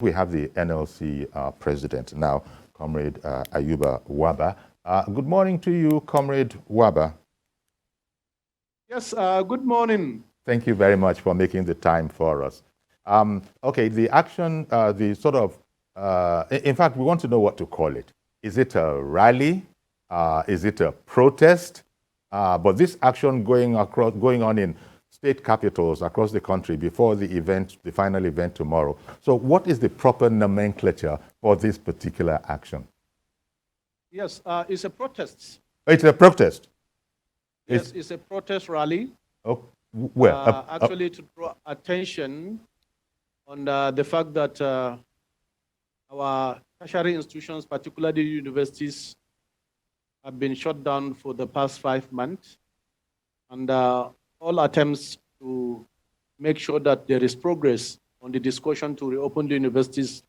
We have the NLC president now, Comrade Ayuba Wabba. Good morning to you, Comrade Wabba. Yes, good morning. Thank you very much for making the time for us. Okay, the action, in fact, we want to know what to call it. Is it a rally? Is it a protest? But this action going on in state capitals across the country before the event, the final event tomorrow. So what is the proper nomenclature for this particular action? Yes, it's a protest. It's a protest? Yes, it's a protest rally. Oh, where? Actually, to draw attention on the fact that our tertiary institutions, particularly universities, have been shut down for the past 5 months. And all attempts to make sure that there is progress on the discussion to reopen the universities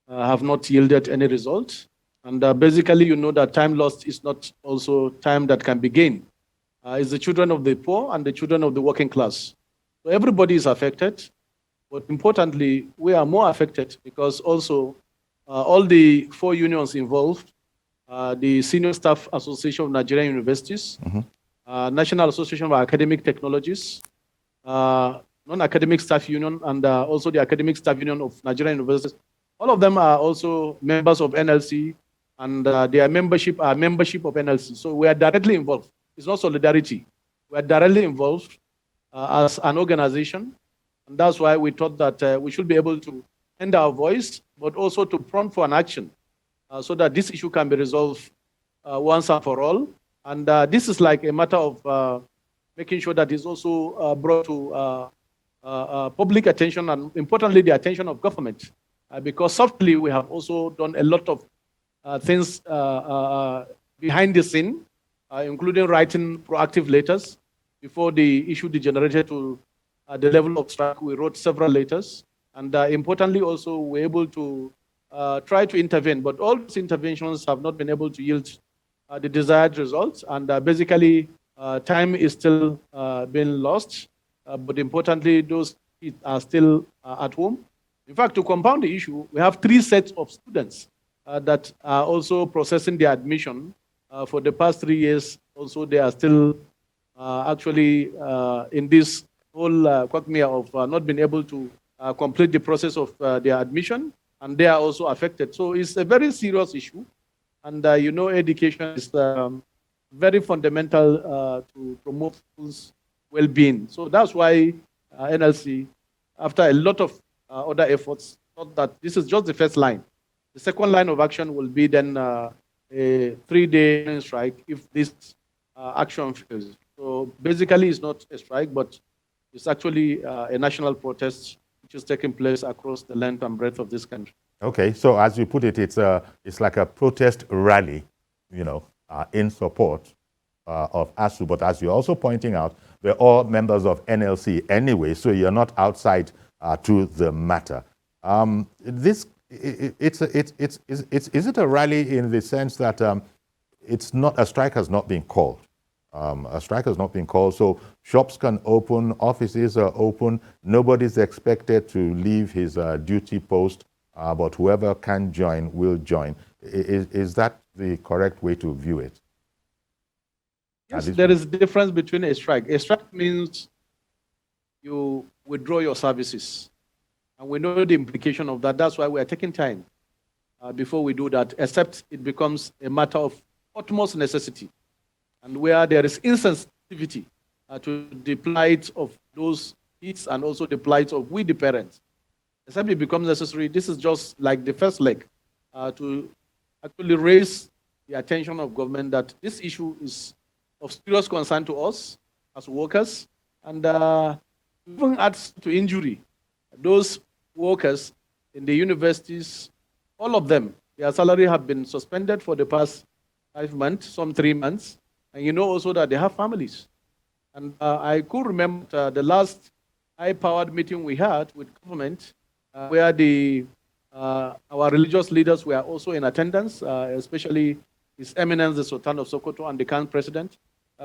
have not yielded any result. And basically, you know that time lost is not also time that can be gained. It's the children of the poor and the children of the working class. So everybody is affected. But importantly, we are more affected because also all the 4 unions involved, the Senior Staff Association of Nigerian Universities, National Association of Academic Technologies, Non-Academic Staff Union, and also the Academic Staff Union of Nigerian Universities. All of them are also members of NLC, and their membership are membership of NLC. So we are directly involved. It's not solidarity. We are directly involved as an organization, and that's why we thought that we should be able to lend our voice, but also to prompt for an action so that this issue can be resolved once and for all. And this is like a matter of making sure that it's also brought to public attention and, importantly, the attention of government. Because softly, we have also done a lot of things behind the scene, including writing proactive letters. Before the issue degenerated to the level of strike, we wrote several letters. And importantly, also, we're able to try to intervene. But all these interventions have not been able to yield the desired results, and basically time is still being lost, but importantly those kids are still at home. In fact, to compound the issue, we have 3 sets of students that are also processing their admission. For the past 3 years also they are still actually in this whole quagmire of not being able to complete the process of their admission, and they are also affected. So it's a very serious issue. And you know, education is very fundamental to promote schools' well-being. So that's why NLC, after a lot of other efforts, thought that this is just the first line. The second line of action will be then a 3-day strike if this action fails. So basically, it's not a strike, but it's actually a national protest which is taking place across the length and breadth of this country. Okay, so as you put it, it's like a protest rally, you know, in support of ASUU. But as you're also pointing out, they're all members of NLC anyway, so you're not outside to the matter. Is it a rally in the sense that it's not a strike has not been called? A strike has not been called, so shops can open, offices are open. Nobody's expected to leave his duty post. But whoever can join will join. Is that the correct way to view it? Yes, there is a difference between a strike. A strike means you withdraw your services. And we know the implication of that. That's why we are taking time before we do that, except it becomes a matter of utmost necessity. And where there is insensitivity to the plight of those kids and also the plight of we, the parents. Except it becomes necessary. This is just like the first leg to actually raise the attention of government that this issue is of serious concern to us as workers, and even adds to injury. Those workers in the universities, all of them, their salary have been suspended for the past 5 months, some 3 months, and you know also that they have families. And I could remember the last high-powered meeting we had with government, where our religious leaders were also in attendance, especially His Eminence the Sultan of Sokoto and the current president.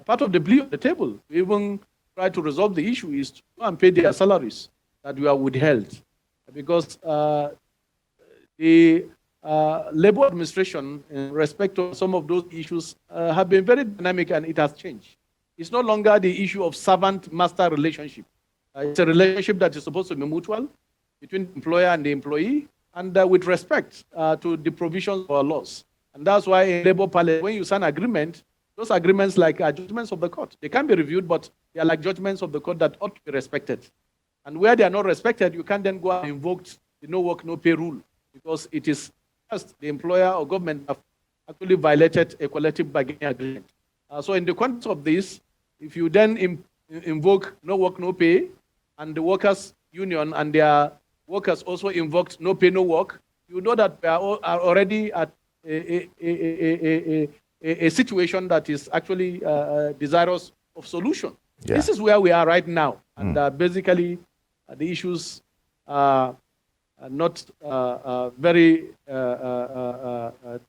Part of the plea on the table, we even try to resolve the issue, is to go and pay their salaries that were withheld. Because the labor administration in respect to some of those issues have been very dynamic, and it has changed. It's no longer the issue of servant-master relationship. It's a relationship that is supposed to be mutual between the employer and the employee, and with respect to the provisions of our laws. And that's why in labor parlance, when you sign agreement, those agreements are judgments of the court. They can be reviewed, but they are like judgments of the court that ought to be respected. And where they are not respected, you can then go and invoke the no work, no pay rule, because it is just the employer or government have actually violated a collective bargaining agreement. So in the context of this, if you then invoke no work, no pay, and the workers' union and their workers also invoked no pay, no work, you know that we are already at a situation that is actually desirous of solution. Yeah. This is where we are right now. And basically, the issues are not very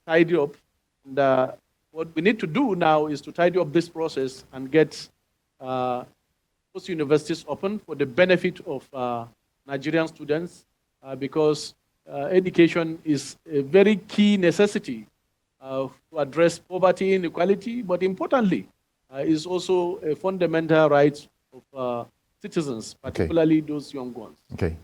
tidy up. And what we need to do now is to tidy up this process and get those universities open for the benefit of Nigerian students, because education is a very key necessity to address poverty, inequality, but importantly, is also a fundamental right of citizens, particularly those young ones. Okay.